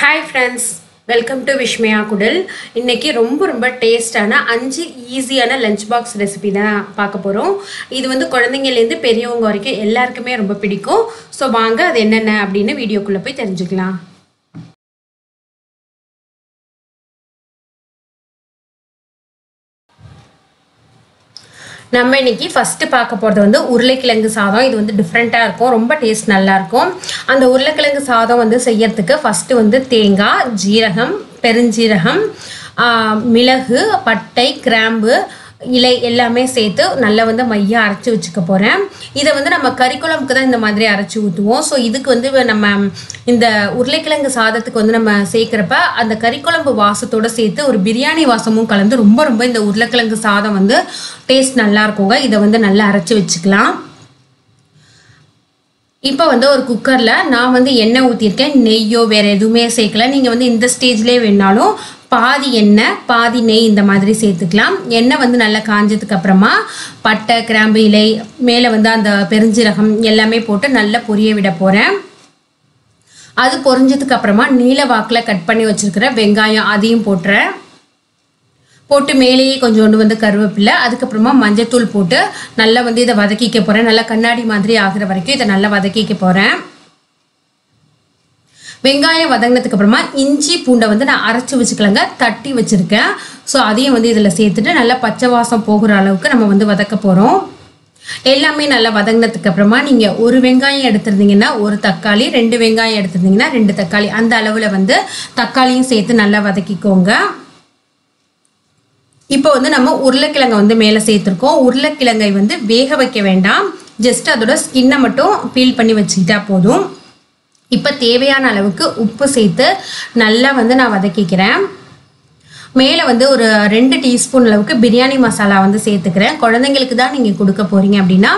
Hi friends, welcome to vismayakudil. இன்னைக்கு ரொம்ப டேஸ்டான 5 ஈஸியான லஞ்ச் பாக்ஸ் ரெசிபி தான் பார்க்க போறோம். இது வந்து குழந்தைங்கல இருந்து பெரியவங்க வரைக்கும் எல்லாருக்குமே ரொம்ப பிடிக்கும். சோ வாங்க அது என்னென்ன அப்படினு வீடியோக்குள்ள போய் தெரிஞ்சுக்கலாம். நம்ம இன்னைக்கு ஃபர்ஸ்ட் பார்க்க போறது வந்து உருளைக்கிழங்கு சாதம். இது வந்து டிஃபரெண்டா இருக்கும், ரொம்ப டேஸ்ட் நல்லா இருக்கும். அந்த உருளைக்கிழங்கு சாதம் வந்து செய்யறதுக்கு ஃபர்ஸ்ட் வந்து தேங்காய், ஜீரகம், பெருஞ்சீரகம், மிளகு, பட்டை, கிராம்பு, இலை எல்லாமே சேர்த்து நல்லா வந்து மையா அரைச்சி வச்சுக்க போகிறேன். இதை வந்து நம்ம கறிக்குழம்புக்கு தான் இந்த மாதிரி அரைச்சி ஊற்றுவோம். ஸோ இதுக்கு வந்து நம்ம இந்த உருளைக்கிழங்கு சாதத்துக்கு வந்து நம்ம சேர்க்குறப்ப அந்த கறிக்குழம்பு வாசத்தோடு சேர்த்து ஒரு பிரியாணி வாசமும் கலந்து ரொம்ப இந்த உருளைக்கிழங்கு சாதம் வந்து டேஸ்ட் நல்லா இருக்குங்க. இதை வந்து நல்லா அரைச்சி வச்சுக்கலாம். இப்போ வந்து ஒரு குக்கரில் நான் வந்து எண்ணெய் ஊற்றிருக்கேன். நெய்யோ வேறு எதுவுமே சேர்க்கல. நீங்கள் வந்து இந்த ஸ்டேஜ்லேயே வேணாலும் பாதி எண்ணெய் பாதி நெய் இந்த மாதிரி சேர்த்துக்கலாம். எண்ணெய் வந்து நல்லா காஞ்சதுக்கு அப்புறமா பட்டை, கிராம்பு, இலை, மேலே வந்து அந்த பெருஞ்சீரகம் எல்லாமே போட்டு நல்லா பொரிய விட போகிறேன். அது பொரிஞ்சதுக்கு அப்புறமா நீல வாக்கில் கட் பண்ணி வச்சுருக்கிற வெங்காயம் அதையும் போட்டுறேன். போட்டு மேலேயே கொஞ்சோண்டு வந்து கருவேப்பிலை, அதுக்கப்புறமா மஞ்சத்தூள் போட்டு நல்லா வந்து இதை வதக்கிக்க போகிறேன். நல்லா கண்ணாடி மாதிரி ஆகிற வரைக்கும் இதை நல்லா வதக்கிக்க போகிறேன். வெங்காயம் வதங்கினதுக்கு அப்புறமா இஞ்சி பூண்டை வந்து நான் அரைச்சி வச்சுக்கலங்க, தட்டி வச்சுருக்கேன். ஸோ அதையும் வந்து இதில் சேர்த்துட்டு நல்லா பச்சை வாசம் போகிற அளவுக்கு நம்ம வந்து வதக்க போகிறோம். எல்லாமே நல்லா வதங்கினதுக்கு அப்புறமா நீங்கள் ஒரு வெங்காயம் எடுத்துருந்தீங்கன்னா ஒரு தக்காளி, 2 வெங்காயம் எடுத்துருந்தீங்கன்னா 2 தக்காளி, அந்த அளவில் வந்து தக்காளியும் சேர்த்து நல்லா வதக்கிக்கோங்க. இப்போ வந்து நம்ம உருளைக்கிழங்கை வந்து மேலே சேர்த்துருக்கோம். உருளைக்கிழங்கை வந்து வேக வைக்க வேண்டாம், ஜஸ்ட் அதோட ஸ்கின்னை மட்டும் பீல் பண்ணி வச்சுக்கிட்டா போதும். இப்போ தேவையான அளவுக்கு உப்பு சேர்த்து நல்லா வந்து நான் வதக்கிக்கிறேன். மேலே வந்து ஒரு 2 டீஸ்பூன் அளவுக்கு பிரியாணி மசாலா வந்து சேர்த்துக்கிறேன். குழந்தைங்களுக்கு தான் நீங்கள் கொடுக்க போகிறீங்க அப்படின்னா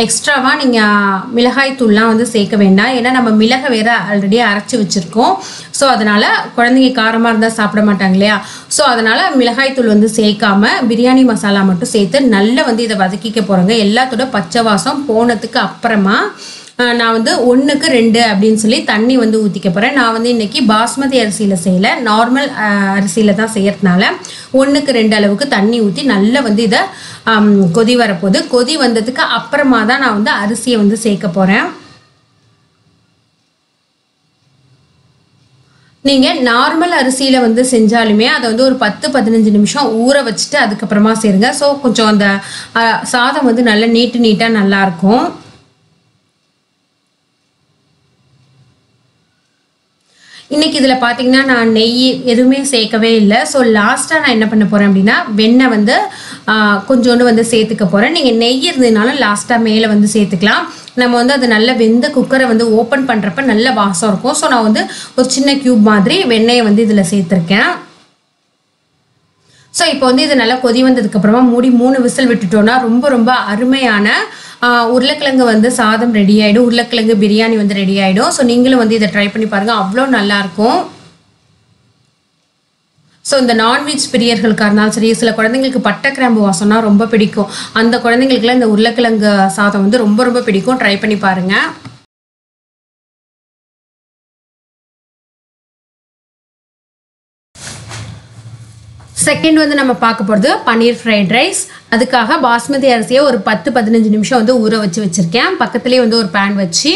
எக்ஸ்ட்ராவாக நீங்கள் மிளகாய் தூள்லாம் வந்து சேர்க்க வேண்டாம். ஏன்னா நம்ம மிளகை வேறு ஆல்ரெடி அரைச்சி வச்சுருக்கோம். ஸோ அதனால் குழந்தைங்க காரமாக இருந்தால் சாப்பிட மாட்டாங்க இல்லையா. ஸோ அதனால் மிளகாய் தூள் வந்து சேர்க்காம பிரியாணி மசாலா மட்டும் சேர்த்து நல்லா வந்து இதை வதக்கிக்க போகிறோங்க. எல்லாத்தோட பச்சை வாசம் போனதுக்கு அப்புறமா நான் வந்து 1க்கு 2 அப்படின்னு சொல்லி தண்ணி வந்து ஊற்றிக்க போகிறேன். நான் வந்து இன்றைக்கி பாஸ்மதி அரிசியில் செய்யலை, நார்மல் அரிசியில் தான் செய்யறதுனால 1க்கு 2 அளவுக்கு தண்ணி ஊற்றி நல்லா வந்து இதை கொதி வரப்போகுது. கொதி வந்ததுக்கு அப்புறமா தான் நான் வந்து அரிசியை வந்து சேர்க்க போகிறேன். நீங்கள் நார்மல் அரிசியில் வந்து செஞ்சாலுமே அதை வந்து ஒரு 10-15 நிமிஷம் ஊற வச்சுட்டு அதுக்கப்புறமா சேருங்க. ஸோ கொஞ்சம் அந்த சாதம் வந்து நல்லா நீட்டாக நல்லாயிருக்கும். இன்றைக்கி இதில் பார்த்தீங்கன்னா நான் நெய் எதுவுமே சேர்க்கவே இல்லை. ஸோ லாஸ்ட்டாக நான் என்ன பண்ண போகிறேன் அப்படின்னா வெண்ணெய் வந்து கொஞ்சோண்டு வந்து சேர்த்துக்க போகிறேன். நீங்கள் நெய் இருந்ததுனாலும் லாஸ்ட்டாக மேலே வந்து சேர்த்துக்கலாம். நம்ம வந்து அது நல்ல வெந்த குக்கரை வந்து ஓப்பன் பண்ணுறப்ப நல்ல வாசம் இருக்கும். ஸோ நான் வந்து ஒரு சின்ன க்யூப் மாதிரி வெண்ணெயை வந்து இதில் சேர்த்துருக்கேன். ஸோ இப்போ வந்து இது நல்லா கொதி வந்ததுக்கப்புறமா மூடி 3 விசில் விட்டுட்டோன்னா ரொம்ப அருமையான உருளைக்கிழங்கு வந்து சாதம் ரெடி ஆகிடும். உருளைக்கிழங்கு பிரியாணி வந்து ரெடி ஆகிடும். ஸோ நீங்களும் வந்து இதை ட்ரை பண்ணி பாருங்கள், அவ்வளோ நல்லாயிருக்கும். ஸோ இந்த நான்வெஜ் பிரியர்களுக்காக இருந்தாலும் சரி, சில குழந்தைங்களுக்கு பட்டை கிராம்பு வாசம்னா ரொம்ப பிடிக்கும். அந்த குழந்தைங்களுக்குலாம் இந்த உருளைக்கிழங்கு சாதம் வந்து ரொம்ப பிடிக்கும். ட்ரை பண்ணி பாருங்கள். செகண்ட் வந்து நம்ம பார்க்க போகிறது பன்னீர் ஃப்ரைட் ரைஸ். அதுக்காக பாஸ்மதி அரிசியை ஒரு 10-15 நிமிஷம் வந்து ஊற வச்சுருக்கேன். பக்கத்துலேயே வந்து ஒரு பேன் வச்சு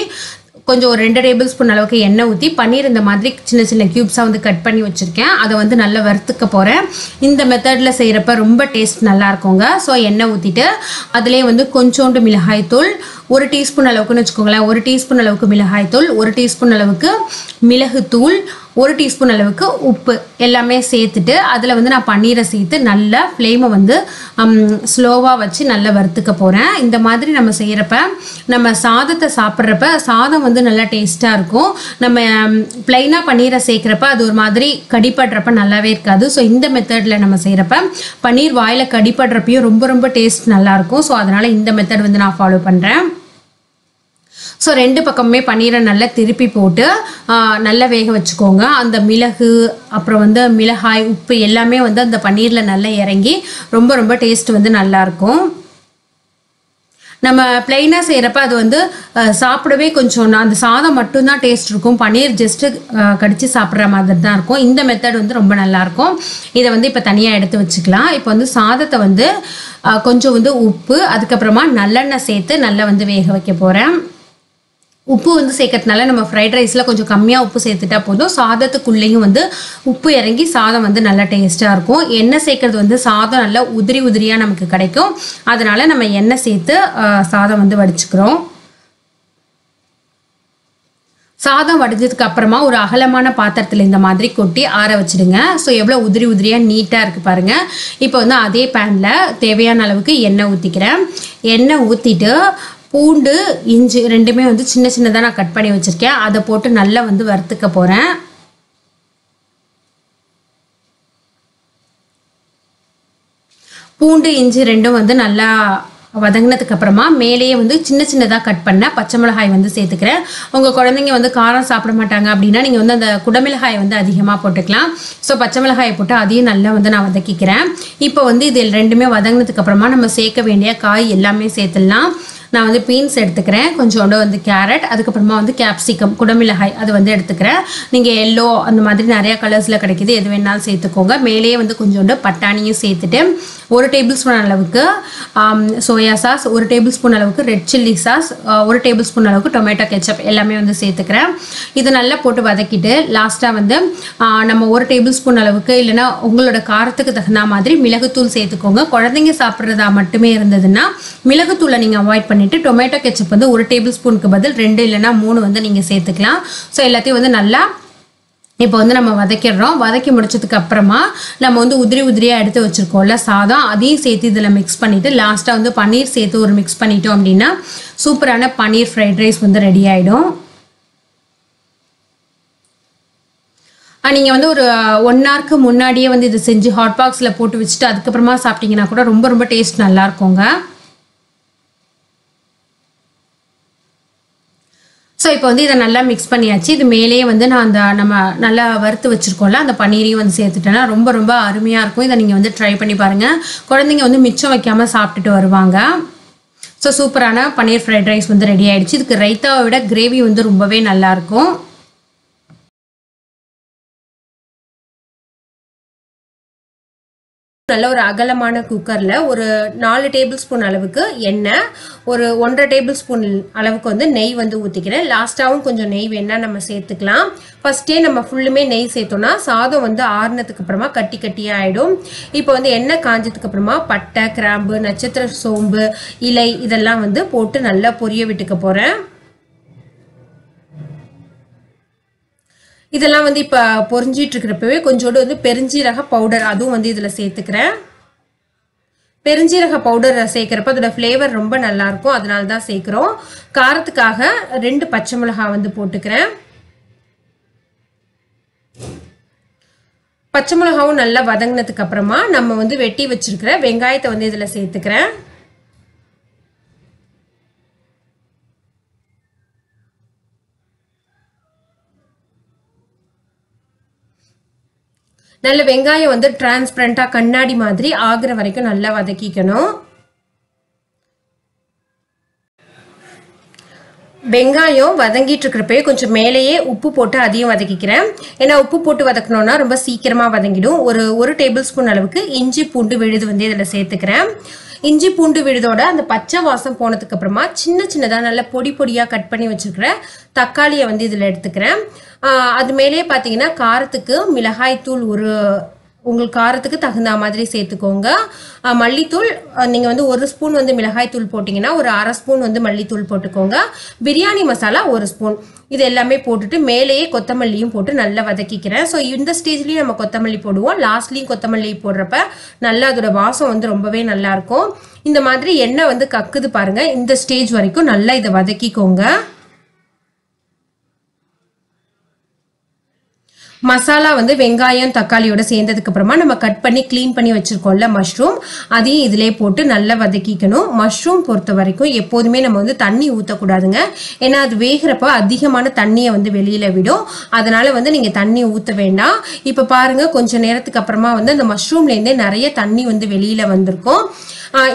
கொஞ்சம் ஒரு 2 டேபிள் ஸ்பூன் அளவுக்கு எண்ணெய் ஊற்றி பன்னீர் இந்த மாதிரி சின்ன க்யூப்ஸாக வந்து கட் பண்ணி வச்சுருக்கேன். அதை வந்து நல்லா வறுத்துக்க போகிறேன். இந்த மெத்தடில் செய்கிறப்ப ரொம்ப டேஸ்ட் நல்லா இருக்குங்க. ஸோ எண்ணெய் ஊற்றிட்டு அதிலே வந்து கொஞ்சோண்டு மிளகாய்த்தூள் 1 டீஸ்பூன் அளவுக்குன்னு வச்சுக்கோங்களேன். 1 டீஸ்பூன் அளவுக்கு மிளகாய்த்தூள், 1 டீஸ்பூன் அளவுக்கு மிளகுத்தூள், 1 டீஸ்பூன் அளவுக்கு உப்பு எல்லாமே சேர்த்துட்டு அதில் வந்து நான் பன்னீரை சேர்த்து நல்லா ஃப்ளேமை வந்து ஸ்லோவாக வச்சு நல்லா வறுத்துக்க போகிறேன். இந்த மாதிரி நம்ம செய்கிறப்ப நம்ம சாதத்தை சாப்பிட்றப்ப சாதம் வந்து நல்லா டேஸ்ட்டாக இருக்கும். நம்ம ப்ளைனாக பன்னீரை சேர்க்குறப்ப அது ஒரு மாதிரி கடிப்படுறப்ப நல்லாவே இருக்காது. ஸோ இந்த மெத்தடில் நம்ம செய்கிறப்ப பன்னீர் வாயில் கடிப்படுறப்பையும் ரொம்ப டேஸ்ட் நல்லாயிருக்கும். ஸோ அதனால் இந்த மெத்தட் வந்து நான் ஃபாலோ பண்ணுறேன். ஸோ 2 பக்கமுமே பன்னீரை நல்லா திருப்பி போட்டு நல்லா வேக வச்சுக்கோங்க. அந்த மிளகு அப்புறம் வந்து மிளகாய், உப்பு எல்லாமே வந்து அந்த பன்னீரில் நல்லா இறங்கி ரொம்ப டேஸ்ட் வந்து நல்லாயிருக்கும். நம்ம பிளைனா செய்யறப்ப அது வந்து சாப்பிடவே கொஞ்சம் அந்த சாதம் மட்டும் தான் டேஸ்ட் இருக்கும். பன்னீர் ஜஸ்ட் கடிச்சு சாப்பிட்ற மாதிரி தான் இருக்கும். இந்த மெத்தட் வந்து ரொம்ப நல்லா இருக்கும். இதை வந்து இப்போ தனியாக எடுத்து வச்சுக்கலாம். இப்போ வந்து சாதத்தை வந்து கொஞ்சம் வந்து உப்பு, அதுக்கப்புறமா நல்லெண்ணெய் சேர்த்து நல்லா வந்து வேக வைக்க போகிறேன். உப்பு வந்து சேர்க்கறதுனால நம்ம ஃப்ரைட் ரைஸில் கொஞ்சம் கம்மியாக உப்பு சேர்த்துட்டா போதும். சாதத்துக்குள்ளேயும் வந்து உப்பு இறங்கி சாதம் வந்து நல்லா டேஸ்ட்டாக இருக்கும். எண்ணெய் சேர்க்கறது வந்து சாதம் நல்லா உதிரி உதிரியாக நமக்கு கிடைக்கும். அதனால நம்ம எண்ணெய் சேர்த்து சாதம் வந்து வடிச்சுக்கிறோம். சாதம் வடிஞ்சதுக்கு அப்புறமா ஒரு அகலமான பாத்திரத்தில் இந்த மாதிரி கொட்டி ஆற வச்சுடுங்க. ஸோ எவ்வளோ உதிரி உதிரியாக நீட்டாக இருக்குது பாருங்கள். இப்போ வந்து அதே பேனில் தேவையான அளவுக்கு எண்ணெய் ஊற்றிக்கிறேன். எண்ணெய் ஊற்றிட்டு பூண்டு, இஞ்சி ரெண்டுமே வந்து சின்ன சின்னதாக நான் கட் பண்ணி வச்சுருக்கேன். அதை போட்டு நல்லா வந்து வறுத்துக்க போகிறேன். பூண்டு, இஞ்சி ரெண்டும் வந்து நல்லா வதங்கினதுக்கு அப்புறமா மேலேயே வந்து சின்ன சின்னதாக கட் பண்ண பச்சை மிளகாய் வந்து சேர்த்துக்கிறேன். உங்கள் குழந்தைங்க வந்து காரம் சாப்பிட மாட்டாங்க அப்படின்னா நீங்கள் வந்து அந்த குடமிளகாய் வந்து அதிகமாக போட்டுக்கலாம். ஸோ பச்சை மிளகாயை போட்டு அதையும் நல்லா வந்து நான் வதக்கிக்கிறேன். இப்போ வந்து இது ரெண்டுமே வதங்கினதுக்கு அப்புறமா நம்ம சேர்க்க வேண்டிய காய் எல்லாமே சேர்த்துடலாம். நான் வந்து பீன்ஸ் எடுத்துக்கிறேன், கொஞ்சோண்டு வந்து கேரட், அதுக்கப்புறமா வந்து கேப்சிகம், குடமிளகாய் அது வந்து எடுத்துக்கிறேன். நீங்கள் எல்லோ அந்த மாதிரி நிறையா கலர்ஸில் கிடைக்கிது, எது வேணாலும் சேர்த்துக்கோங்க. மேலேயே வந்து கொஞ்சோண்டு பட்டாணியும் சேர்த்துட்டு 1 டேபிள் ஸ்பூன் அளவுக்கு சோயா சாஸ், 1 டேபிள் ஸ்பூன் அளவுக்கு red chilli sauce, 1 table spoon அளவுக்கு டொமேட்டோ கெச்சப் எல்லாமே வந்து சேர்த்துக்கிறேன். இதை நல்லா போட்டு வதக்கிட்டு லாஸ்ட்டாக வந்து நம்ம 1 டேபிள் ஸ்பூன் அளவுக்கு இல்லைன்னா உங்களோட காரத்துக்கு தகுந்த மாதிரி மிளகுத்தூள் சேர்த்துக்கோங்க. குழந்தைங்க சாப்பிட்றதா மட்டுமே இருந்ததுன்னா மிளகுத்தூளை நீங்கள் அவாய்ட் பண்ணி டொமேட்டோ கெச்சப் வந்து 1 டேபிள் ஸ்பூனுக்கு பதில் 2 இல்லைன்னா 3 வந்து நீங்கள் சேர்த்துக்கலாம். ஸோ எல்லாத்தையும் வந்து நல்லா இப்போ வந்து நம்ம வதக்கிடுறோம். வதக்கி முடிச்சதுக்கு அப்புறமா நம்ம வந்து உதிரி உதிரியாக எடுத்து வச்சுருக்கோம்ல சாதம், அதையும் சேர்த்து இதில் மிக்ஸ் பண்ணிவிட்டு லாஸ்ட்டாக வந்து பன்னீர் சேர்த்து ஒரு மிக்ஸ் பண்ணிட்டோம் அப்படின்னா சூப்பரான பன்னீர் ஃப்ரைட் ரைஸ் வந்து ரெடி ஆகிடும். நீங்கள் வந்து ஒரு 1 ஹவருக்கு முன்னாடியே வந்து இதை செஞ்சு ஹாட் பாக்ஸில் போட்டு வச்சுட்டு அதுக்கப்புறமா சாப்பிட்டீங்கன்னா கூட ரொம்ப ரொம்ப டேஸ்ட் நல்லா இருக்குங்க. ஸோ இப்போ வந்து இதை நல்லா மிக்ஸ் பண்ணியாச்சு. இது மேலேயே வந்து நான் நம்ம நல்லா வறுத்து வச்சுருக்கோம்ல அந்த பன்னீரையும் வந்து சேர்த்துட்டேன்னா ரொம்ப ரொம்ப அருமையாக இருக்கும். இதை நீங்கள் வந்து ட்ரை பண்ணி பாருங்கள். குழந்தைங்க வந்து மிச்சம் வைக்காமல் சாப்பிட்டுட்டு வருவாங்க. ஸோ சூப்பரான பன்னீர் ஃப்ரைட் ரைஸ் வந்து ரெடி ஆகிடுச்சு. இதுக்கு ரைத்தாவை விட கிரேவி வந்து ரொம்பவே நல்லாயிருக்கும். நல்ல ஒரு அகலமான குக்கரில் ஒரு 4 டேபிள் ஸ்பூன் அளவுக்கு எண்ணெய், ஒரு 1.5 டேபிள் ஸ்பூன் அளவுக்கு வந்து நெய் வந்து ஊற்றிக்கிறேன். லாஸ்ட்டாகவும் கொஞ்சம் நெய் வேணால் நம்ம சேர்த்துக்கலாம். ஃபஸ்ட்டே நம்ம ஃபுல்லுமே நெய் சேர்த்தோன்னா சாதம் வந்து ஆறுனதுக்கு அப்புறமா கட்டி கட்டியாக ஆகிடும். இப்போ வந்து எண்ணெய் காஞ்சதுக்கு அப்புறமா பட்டை, கிராம்பு, நட்சத்திர சோம்பு, இலை இதெல்லாம் வந்து போட்டு நல்லா பொரிய விட்டுக்க போகிறேன். இதெல்லாம் வந்து இப்போ பொரிஞ்சிட்டு இருக்கிறப்பவே கொஞ்சோடு வந்து பெருஞ்சீரக பவுடர் அதுவும் வந்து இதில் சேர்த்துக்கிறேன். பெருஞ்சீரக பவுடர் சேர்க்குறப்ப அதோட ஃப்ளேவர் ரொம்ப நல்லாயிருக்கும், அதனால தான் சேர்க்குறோம். காரத்துக்காக 2 பச்சை மிளகாய் வந்து போட்டுக்கிறேன். பச்சை மிளகாவும் நல்லா வதங்கினதுக்கு அப்புறமா நம்ம வந்து வெட்டி வச்சிருக்கிற வெங்காயத்தை வந்து இதில் சேர்த்துக்கிறேன். நல்ல வெங்காயம் வந்து டிரான்ஸ்பரண்டா கண்ணாடி மாதிரி ஆகுற வரைக்கும் நல்லா வதக்கிக்கணும். வெங்காயம் வதங்கிட்டு இருக்கிறப்பே கொஞ்சம் மேலேயே உப்பு போட்டு அதையும் வதக்கிக்கிறேன். ஏன்னா உப்பு போட்டு வதக்கணும்னா ரொம்ப சீக்கிரமா வதங்கிடும். ஒரு டேபிள் ஸ்பூன் அளவுக்கு இஞ்சி பூண்டு விழுது வந்து இதில் சேர்த்துக்கிறேன். இஞ்சி பூண்டு விழுதோட அந்த பச்சை வாசம் போனதுக்கு அப்புறமா சின்ன சின்னதாக நல்ல பொடி பொடியாக கட் பண்ணி வச்சுருக்கிற தக்காளியை வந்து இதில் எடுத்துக்கிறேன். அது மேலேயே பார்த்தீங்கன்னா காரத்துக்கு மிளகாய் தூள் உங்களுக்கு காரத்துக்கு தகுந்த மாதிரி சேர்த்துக்கோங்க. மல்லித்தூள் நீங்கள் வந்து 1 ஸ்பூன் வந்து மிளகாய் தூள் போட்டிங்கன்னா ஒரு 1/2 ஸ்பூன் வந்து மல்லித்தூள் போட்டுக்கோங்க. பிரியாணி மசாலா 1 ஸ்பூன் இது எல்லாமே போட்டுட்டு மேலேயே கொத்தமல்லியும் போட்டு நல்லா வதக்கிக்கிறேன். ஸோ இந்த ஸ்டேஜ்லேயும் நம்ம கொத்தமல்லி போடுவோம். லாஸ்ட்லேயும் கொத்தமல்லி போடுறப்ப நல்லா அதோட வாசம் வந்து ரொம்பவே நல்லாயிருக்கும். இந்த மாதிரி எண்ணெய் வந்து கக்குது பாருங்கள். இந்த ஸ்டேஜ் வரைக்கும் நல்லா இதை வதக்கிக்கோங்க. மசாலா வந்து வெங்காயம் தக்காளியோட சேர்ந்ததுக்கு அப்புறமா நம்ம கட் பண்ணி க்ளீன் பண்ணி வச்சிருக்கோம்ல மஷ்ரூம், அதையும் இதிலே போட்டு நல்லா வதக்கிக்கணும். மஷ்ரூம் பொறுத்த வரைக்கும் எப்போதுமே நம்ம வந்து தண்ணி ஊற்றக்கூடாதுங்க. ஏன்னா அது வேகிறப்ப அதிகமான தண்ணியை வந்து வெளியில விடும். அதனால வந்து நீங்க தண்ணி ஊற்ற வேண்டாம். இப்போ பாருங்க கொஞ்ச நேரத்துக்கு அப்புறமா வந்து அந்த மஷ்ரூம்லேருந்தே நிறைய தண்ணி வந்து வெளியில வந்திருக்கும்.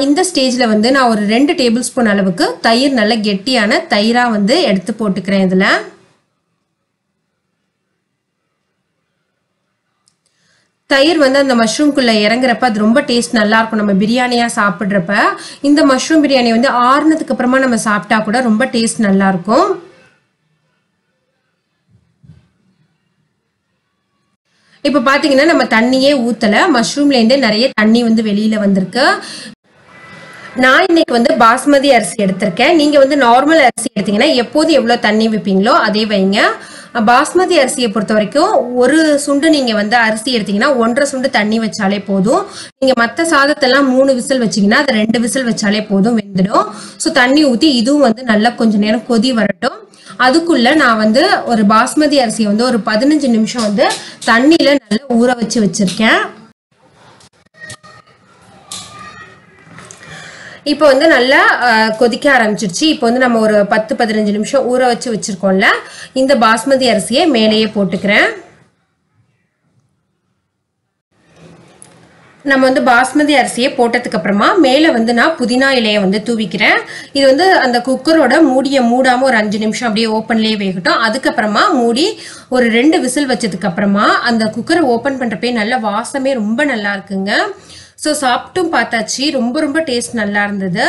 இந்த ஸ்டேஜில் வந்து நான் ஒரு 2 டேபிள் ஸ்பூன் அளவுக்கு தயிர், நல்ல கெட்டியான தயிராக வந்து எடுத்து போட்டுக்கிறேன். இதில் தயிர் வந்து அந்த மஷ்ரூம்குள்ளே இறங்குறப்ப அது ரொம்ப டேஸ்ட் நல்லா இருக்கும். நம்ம பிரியாணியாக சாப்பிட்றப்ப இந்த மஷ்ரூம் பிரியாணி வந்து ஆறுனதுக்கு அப்புறமா நம்ம சாப்பிட்டா கூட ரொம்ப டேஸ்ட் நல்லா இருக்கும். இப்போ பார்த்தீங்கன்னா நம்ம தண்ணியே ஊற்றலை, மஷ்ரூம்லேருந்தே நிறைய தண்ணி வந்து வெளியில் வந்திருக்கு. நான் இன்னைக்கு வந்து பாஸ்மதி அரிசி எடுத்திருக்கேன். நீங்கள் வந்து நார்மல் அரிசி எடுத்தீங்கன்னா எப்போது எவ்வளோ தண்ணி வைப்பீங்களோ அதே வைங்க. பாஸ்மதி அரிசியை பொறுத்த வரைக்கும் ஒரு சுண்டு நீங்கள் வந்து அரிசி எடுத்தீங்கன்னா 1.5 சுண்டு தண்ணி வச்சாலே போதும். நீங்கள் மற்ற சாதத்தெல்லாம் 3 விசில் வச்சிங்கன்னா அது 2 விசில் வச்சாலே போதும், வெந்துடும். ஸோ தண்ணி ஊற்றி இதுவும் வந்து நல்லா கொஞ்சம் நேரம் கொதி வரட்டும். அதுக்குள்ள நான் வந்து ஒரு பாஸ்மதி அரிசியை வந்து ஒரு 15 நிமிஷம் வந்து தண்ணியில் நல்லா ஊற வச்சிருக்கேன். இப்போ வந்து நல்லா கொதிக்க ஆரம்பிச்சிருச்சு. இப்போ வந்து நம்ம ஒரு 10-15 நிமிஷம் ஊற வச்சிருக்கோம்ல, இந்த பாஸ்மதி அரிசியை மேலேயே போட்டுக்கிறேன். நம்ம வந்து பாஸ்மதி அரிசியை போட்டதுக்கு அப்புறமா மேலே வந்து நான் புதினா இலையை வந்து தூவிக்கிறேன். இது வந்து அந்த குக்கரோட மூடியை மூடாமல் ஒரு 5 நிமிஷம் அப்படியே ஓப்பன்லேயே வேகட்டும். அதுக்கப்புறமா மூடி ஒரு 2 விசில் வச்சதுக்கு அப்புறமா அந்த குக்கரை ஓப்பன் பண்ணுறப்பே நல்ல வாசமே ரொம்ப நல்லா இருக்குங்க. ஸோ சாப்பிட்டும் பார்த்தாச்சு, ரொம்ப ரொம்ப டேஸ்ட் நல்லா இருந்தது.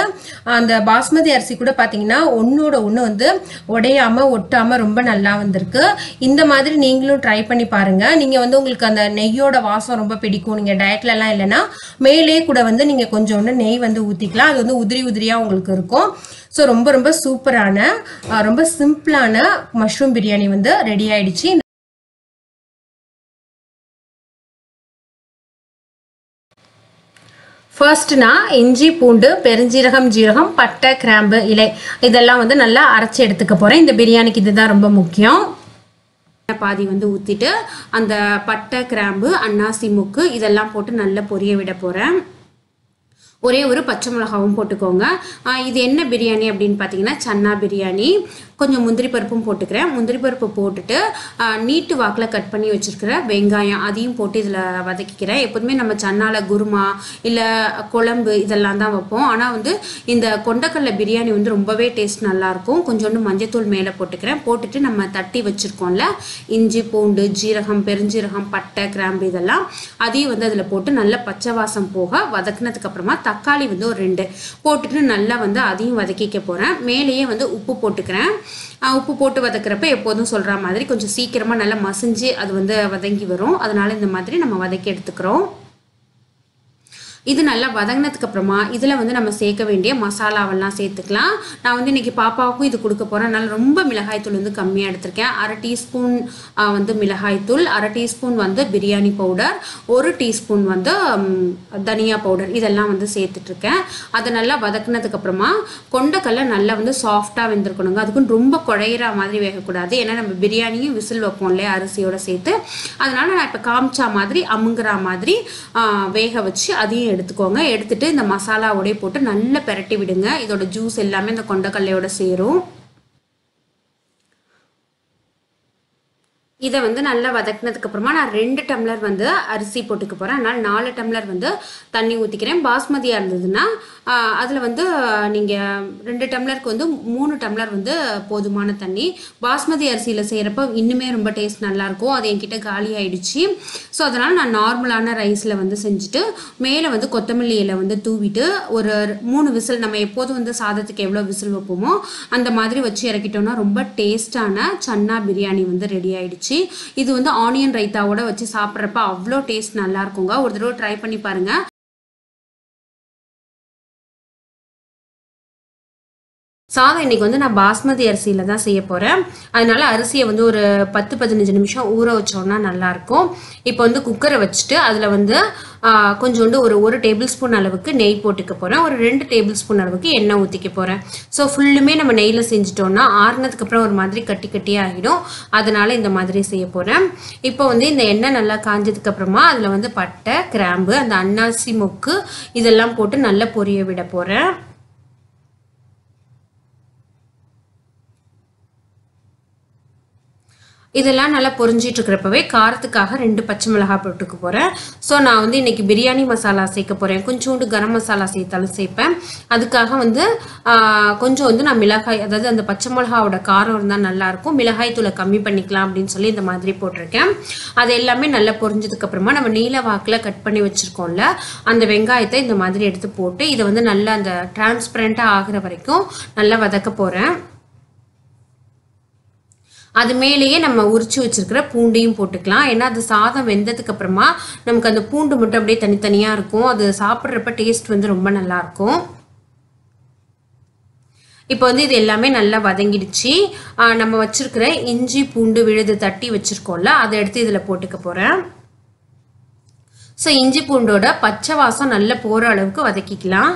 அந்த பாஸ்மதி அரிசி கூட பார்த்தீங்கன்னா ஒன்றோட ஒன்று வந்து உடையாமல் ஒட்டாமல் ரொம்ப நல்லா வந்திருக்கு. இந்த மாதிரி நீங்களும் ட்ரை பண்ணி பாருங்கள். நீங்கள் வந்து உங்களுக்கு அந்த நெய்யோட வாசம் ரொம்ப பிடிக்கும், நீங்கள் டயட்லலாம் இல்லைன்னா மேலே கூட வந்து நீங்கள் கொஞ்சோண்டு நெய் வந்து ஊற்றிக்கலாம். அது வந்து உதிரி உதிரியாக உங்களுக்கு இருக்கும். ஸோ ரொம்ப ரொம்ப சூப்பரான ரொம்ப சிம்பிளான மஷ்ரூம் பிரியாணி வந்து ரெடி ஆயிடுச்சு. ஃபர்ஸ்ட் நான் இஞ்சி பூண்டு பெருஞ்சீரகம் ஜீரகம் பட்டை கிராம்பு இலை இதெல்லாம் வந்து நல்லா அரைச்சி எடுத்துக்க போகிறேன். இந்த பிரியாணிக்கு இதுதான் ரொம்ப முக்கியம். பாதி வந்து ஊற்றிட்டு அந்த பட்டை கிராம்பு அன்னாசி முக்கு இதெல்லாம் போட்டு நல்லா பொரிய விட போகிறேன். ஒரே ஒரு பச்சை மிளகாவும் போட்டுக்கோங்க. இது என்ன பிரியாணி அப்படின்னு பார்த்தீங்கன்னா சன்னா பிரியாணி. கொஞ்சம் முந்திரி பருப்பும் போட்டுக்கிறேன். முந்திரி பருப்பு போட்டுட்டு நீட்டு வாக்கில் கட் பண்ணி வச்சுருக்கிற வெங்காயம் அதையும் போட்டு இதில் வதக்கிக்கிறேன். எப்போதுமே நம்ம சன்னால குருமா இல்லை குழம்பு இதெல்லாம் தான் வைப்போம். ஆனால் வந்து இந்த கொண்டக்கடலை பிரியாணி வந்து ரொம்பவே டேஸ்ட் நல்லாயிருக்கும். கொஞ்சோண்டு மஞ்சத்தூள் மேலே போட்டுக்கிறேன். போட்டுட்டு நம்ம தட்டி வச்சுருக்கோம்ல இஞ்சி பூண்டு ஜீரகம் பெருஞ்சீரகம் பட்டை கிராம்பு இதெல்லாம் அதையும் வந்து அதில் போட்டு நல்லா பச்சை வாசம் போக வதக்குனதுக்கப்புறமா தக்காளி வந்து ஒரு 2 போட்டுட்டு நல்லா வந்து அதையும் வதக்கிக்க போகிறேன். மேலேயே வந்து உப்பு போட்டுக்கிறேன். உப்பு போட்டு வதக்குறப்ப எப்போதும் சொல்கிற மாதிரி கொஞ்சம் சீக்கிரமாக நல்லா மசிஞ்சு அது வந்து வதங்கி வரும். அதனால இந்த மாதிரி நம்ம வதக்கி எடுத்துக்கிறோம். இது நல்லா வதங்கினதுக்கு அப்புறமா இதில் வந்து நம்ம சேர்க்க வேண்டிய மசாலாவெல்லாம் சேர்த்துக்கலாம். நான் வந்து இன்றைக்கி பாப்பாவுக்கும் இது கொடுக்க போகிறேன். அதனால் ரொம்ப மிளகாய்த்தூள் வந்து கம்மியாக எடுத்திருக்கேன். 1/2 டீஸ்பூன் வந்து மிளகாய்த்தூள், 1/2 டீஸ்பூன் வந்து பிரியாணி பவுடர், 1 டீஸ்பூன் வந்து தனியா பவுடர் இதெல்லாம் வந்து சேர்த்துட்ருக்கேன். அதை நல்லா வதக்குனதுக்கப்புறமா கொண்டக்கடலை நல்லா வந்து சாஃப்டாக வெந்திருக்கணுங்க. அதுக்குன்னு ரொம்ப குழையிற மாதிரி வேகக்கூடாது. ஏன்னா நம்ம பிரியாணியும் விசில் வைப்போம் இல்லையா அரிசியோடு சேர்த்து. அதனால் நான் இப்போ காமிச்சா மாதிரி அமுங்குற மாதிரி வேக வச்சு அதையும் எடுத்துக்கோங்க. எடுத்துட்டு இந்த மசாலாவோட போட்டு நல்லா பெரட்டி விடுங்க. இதோட ஜூஸ் எல்லாமே இந்த கொண்டக்கடலையோட சேரும். இதை வந்து நல்லா வதக்கினதுக்கு அப்புறமா நான் 2 டம்ளர் வந்து அரிசி போட்டுக்க போகிறேன். அதனால் 4 டம்ளர் வந்து தண்ணி ஊற்றிக்கிறேன். பாஸ்மதியாக இருந்ததுன்னா அதில் வந்து நீங்கள் 2 டம்ளருக்கு வந்து 3 டம்ளர் வந்து போதுமான தண்ணி. பாஸ்மதி அரிசியில் செய்கிறப்ப இன்னுமே ரொம்ப டேஸ்ட் நல்லாயிருக்கும். அது என்கிட்ட காலி ஆயிடுச்சு. ஸோ அதனால் நான் நார்மலான ரைஸில் வந்து செஞ்சுட்டு மேலே வந்து கொத்தமல்லி இலை வந்து தூவிட்டு ஒரு 3 விசில் நம்ம எப்போதும் வந்து சாதத்துக்கு எவ்வளோ விசில் வைப்போமோ அந்த மாதிரி வச்சு இறக்கிட்டோம்னா ரொம்ப டேஸ்டான சன்னா பிரியாணி வந்து ரெடி ஆயிடுச்சு. இது வந்து ஆனியன் ரைத்தாவோட வச்சு சாப்பிட்றப்ப அவ்வளோ டேஸ்ட் நல்லா இருக்குங்க. ஒரு தடவை ட்ரை பண்ணி பாருங்க. சாதம் இன்றைக்கி வந்து நான் பாஸ்மதி அரிசியில் தான் செய்ய போகிறேன். அதனால் அரிசியை வந்து ஒரு 10-15 நிமிஷம் ஊற வச்சோன்னா நல்லாயிருக்கும். இப்போ வந்து குக்கரை வச்சுட்டு அதில் வந்து கொஞ்சோண்டு ஒரு டேபிள் ஸ்பூன் அளவுக்கு நெய் போட்டுக்க போகிறேன். ஒரு 2 டேபிள் ஸ்பூன் அளவுக்கு எண்ணெய் ஊற்றிக்க போகிறேன். ஸோ ஃபுல்லுமே நம்ம நெய்யில் செஞ்சிட்டோன்னா ஆறுனதுக்கப்புறம் ஒரு மாதிரி கட்டி கட்டியாக ஆகிடும். அதனால் இந்த மாதிரி செய்ய போகிறேன். இப்போ வந்து இந்த எண்ணெய் நல்லா காஞ்சதுக்கப்புறமா அதில் வந்து பட்டை, கிராம்பு, அந்த அன்னாசி மொக்கு இதெல்லாம் போட்டு நல்லா பொரிய விட போகிறேன். இதெல்லாம் நல்லா பொரிஞ்சிட்டு இருக்கிறப்பவே காரத்துக்காக 2 பச்சை மிளகாய் போட்டுக்க போகிறேன். ஸோ நான் வந்து இன்றைக்கி பிரியாணி மசாலா சேர்க்க போகிறேன். கொஞ்சோண்டு கரம் மசாலா சேர்த்தாலும் சேர்ப்பேன். அதுக்காக வந்து கொஞ்சம் வந்து நான் மிளகாய், அதாவது அந்த பச்சை மிளகாவோட காரம் இருந்தால் நல்லாயிருக்கும், மிளகாய் தூளை கம்மி பண்ணிக்கலாம் அப்படின்னு சொல்லி இந்த மாதிரி போட்டிருக்கேன். அது எல்லாமே நல்லா பொரிஞ்சதுக்கப்புறமா நம்ம நீல வாக்கில் கட் பண்ணி வச்சுருக்கோம்ல அந்த வெங்காயத்தை இந்த மாதிரி எடுத்து போட்டு இதை வந்து நல்லா அந்த டிரான்ஸ்பரண்ட்டாக ஆகிற வரைக்கும் நல்லா வதக்க போகிறேன். அது மேலேயே நம்ம உரிச்சு வச்சிருக்கிற பூண்டையும் போட்டுக்கலாம். ஏன்னா அது சாதம் வெந்ததுக்கு அப்புறமா நமக்கு அந்த பூண்டு மட்டும் அப்படியே தனித்தனியாக இருக்கும். அது சாப்பிட்றப்ப டேஸ்ட் வந்து ரொம்ப நல்லாயிருக்கும். இப்போ வந்து இது எல்லாமே நல்லா வதங்கிடுச்சு. நம்ம வச்சிருக்கிற இஞ்சி பூண்டு விழுது தட்டி வச்சிருக்கோம்ல அதை எடுத்து இதில் போட்டுக்க போகிறேன். ஸோ இஞ்சி பூண்டோட பச்சை வாசம் நல்லா போகிற அளவுக்கு வதக்கிக்கலாம்.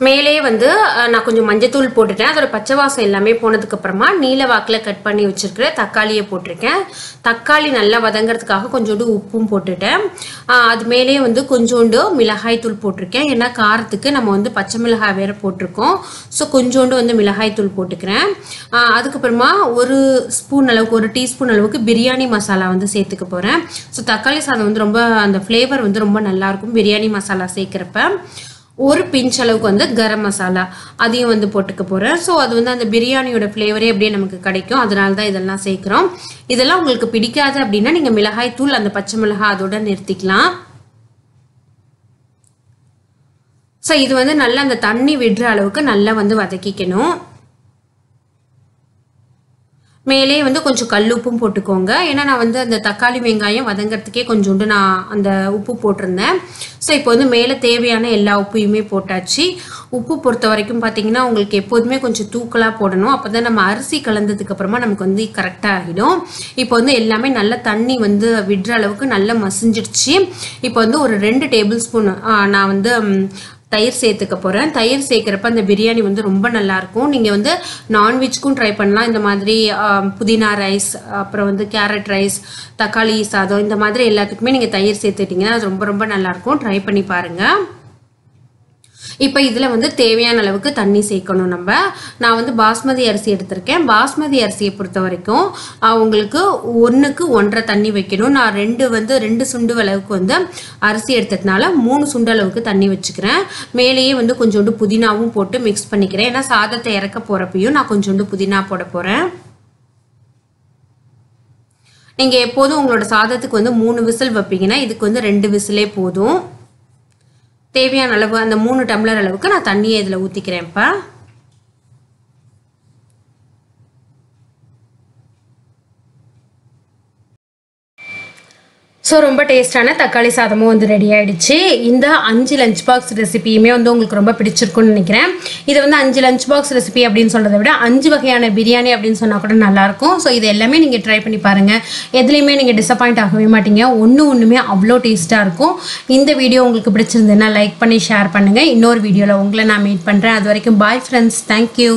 மேலே வந்து நான் கொஞ்சம் மஞ்சத்தூள் போட்டுட்டேன். அதோட பச்சை வாசம் எல்லாமே போனதுக்கப்புறமா நீல வாக்கில் கட் பண்ணி வச்சுருக்கிற தக்காளியை போட்டிருக்கேன். தக்காளி நல்லா வதங்கிறதுக்காக கொஞ்சோண்டு உப்பும் போட்டுட்டேன். அது மேலே வந்து கொஞ்சோண்டு மிளகாய் தூள் போட்டிருக்கேன். ஏன்னா காரத்துக்கு நம்ம வந்து பச்சை மிளகாய் வேறு போட்டிருக்கோம். ஸோ கொஞ்சோண்டு வந்து மிளகாய் தூள் போட்டுக்கிறேன். அதுக்கப்புறமா ஒரு ஸ்பூன் அளவுக்கு, ஒரு டீஸ்பூன் அளவுக்கு பிரியாணி மசாலா வந்து சேர்த்துக்க போகிறேன். ஸோ தக்காளி சாதம் வந்து ரொம்ப அந்த ஃப்ளேவர் வந்து ரொம்ப நல்லாயிருக்கும் பிரியாணி மசாலா சேர்க்குறப்ப. ஒரு பிஞ்ச் அளவுக்கு வந்து கரம் மசாலா அதையும் வந்து போட்டுக்க போகிறேன். ஸோ அது வந்து அந்த பிரியாணியோட ஃப்ளேவரே அப்படியே நமக்கு கிடைக்கும். அதனால தான் இதெல்லாம் சேர்க்குறோம். இதெல்லாம் உங்களுக்கு பிடிக்காது அப்படின்னா நீங்கள் மிளகாய் தூள், அந்த பச்சை மிளகாய் அதோட நிறுத்திக்கலாம். ஸோ இது வந்து நல்லா அந்த தண்ணி விடுற அளவுக்கு நல்லா வந்து வதக்கிக்கணும். மேலே வந்து கொஞ்சம் கல்லுப்பும் போட்டுக்கோங்க. ஏன்னா நான் வந்து அந்த தக்காளி வெங்காயம் வதங்கிறதுக்கே கொஞ்சோண்டு நான் அந்த உப்பு போட்டிருந்தேன். ஸோ இப்போ வந்து மேலே தேவையான எல்லா உப்பையுமே போட்டாச்சு. உப்பு பொறுத்த வரைக்கும் பார்த்தீங்கன்னா உங்களுக்கு எப்போதுமே கொஞ்சம் தூக்கலாக போடணும். அப்போ தான் நம்ம அரிசி கலந்ததுக்கப்புறமா நமக்கு வந்து கரெக்டாக ஆகிடும். இப்போ வந்து எல்லாமே நல்லா தண்ணி வந்து விடுற அளவுக்கு நல்லா மசிஞ்சிடுச்சு. இப்போ வந்து ஒரு 2 டேபிள் ஸ்பூன் நான் வந்து தயிர் சேர்த்துக்க போகிறேன். தயிர் சேர்க்குறப்ப அந்த பிரியாணி வந்து ரொம்ப நல்லாயிருக்கும். நீங்கள் வந்து நான்வெஜ்க்கும் ட்ரை பண்ணலாம். இந்த மாதிரி புதினா ரைஸ், அப்புறம் வந்து கேரட் ரைஸ், தக்காளி சாதம், இந்த மாதிரி எல்லாத்துக்குமே நீங்கள் தயிர் சேர்த்துட்டிங்கன்னா அது ரொம்ப ரொம்ப நல்லாயிருக்கும். ட்ரை பண்ணி பாருங்கள். இப்போ இதில் வந்து தேவையான அளவுக்கு தண்ணி சேர்க்கணும். நான் வந்து பாஸ்மதி அரிசி எடுத்திருக்கேன். பாஸ்மதி அரிசியை பொறுத்த வரைக்கும் உங்களுக்கு 1க்கு 1.5 தண்ணி வைக்கணும். நான் 2 சுண்டு அளவுக்கு வந்து அரிசி எடுத்ததுனால 3 சுண்டு அளவுக்கு தண்ணி வச்சுக்கிறேன். மேலேயே வந்து கொஞ்சோண்டு புதினாவும் போட்டு மிக்ஸ் பண்ணிக்கிறேன். ஏன்னா சாதத்தை இறக்க போகிறப்பையும் நான் கொஞ்சோண்டு புதினா போட போகிறேன். நீங்கள் எப்போதும் உங்களோட சாதத்துக்கு வந்து 3 விசில் வைப்பீங்கன்னா இதுக்கு வந்து 2 விசிலே போதும். தேவையான அளவு அந்த 3 டம்ளர் அளவுக்கு நான் தண்ணியை இதில் ஊற்றிக்கிறேன். இப்போ ஸோ ரொம்ப டேஸ்டான தக்காளி சாதமும் வந்து ரெடி ஆகிடுச்சு. இந்த 5 லஞ்ச் பாக்ஸ் ரெசிபியுமே வந்து உங்களுக்கு ரொம்ப பிடிச்சிருக்குன்னு நினைக்கிறேன். இது வந்து 5 லஞ்ச் பாக்ஸ் ரெசிபி அப்படின்னு சொல்கிறத விட 5 வகையான பிரியாணி அப்படின்னு சொன்னால் கூட நல்லாயிருக்கும். ஸோ இது எல்லாமே நீங்கள் ட்ரை பண்ணி பாருங்கள். எதுலேயுமே நீங்கள் டிசப்பாயிண்ட் ஆகவே மாட்டீங்க. ஒன்றுமே அவ்வளோ டேஸ்ட்டாக இருக்கும். இந்த வீடியோ உங்களுக்கு பிடிச்சிருந்ததுன்னா லைக் பண்ணி ஷேர் பண்ணுங்கள். இன்னொரு வீடியோவில் உங்களை நான் மீட் பண்ணுறேன். அது வரைக்கும் பாய் ஃப்ரெண்ட்ஸ். தேங்க்யூ.